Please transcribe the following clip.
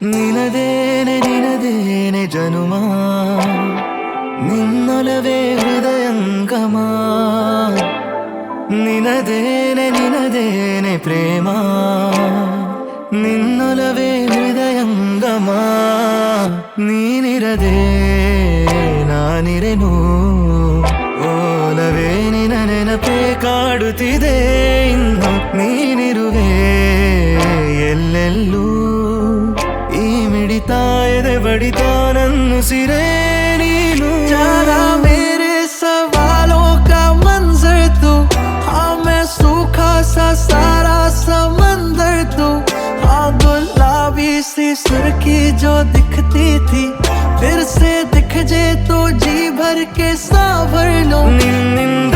ನಿನದೇನೆ ಜನುಮ ನಿನ್ನೊಲವೇ ಹೃದಯಂಗಮ ನಿನದೇನೆ ಪ್ರೇಮ ನಿನ್ನೊಲವೇ ಹೃದಯಂಗಮ ನೀನಿರದೆ ನಾನಿರೆನು ಓಲವೇ ನಿನ ನೆನಪೇ ಕಾಡುತ್ತಿದೆ ಇನ್ನು ನೀನಿರುವೆ ಎಲ್ಲೆಲ್ಲೂ ಈ ಮಿಡಿತ ಎದೆ ಬಡಿತ ನನ್ನುಸಿರೇ ನೀನು जाना मेरे सवालों का मंजर तू हाँ मैं सूखा सा सारा समंदर तू हाँ गुलाबी सी सुर्खी जो दिखती थी फिर से दिख जे तो जी भर के सांभर लो ನಿನ್ನಿಂದ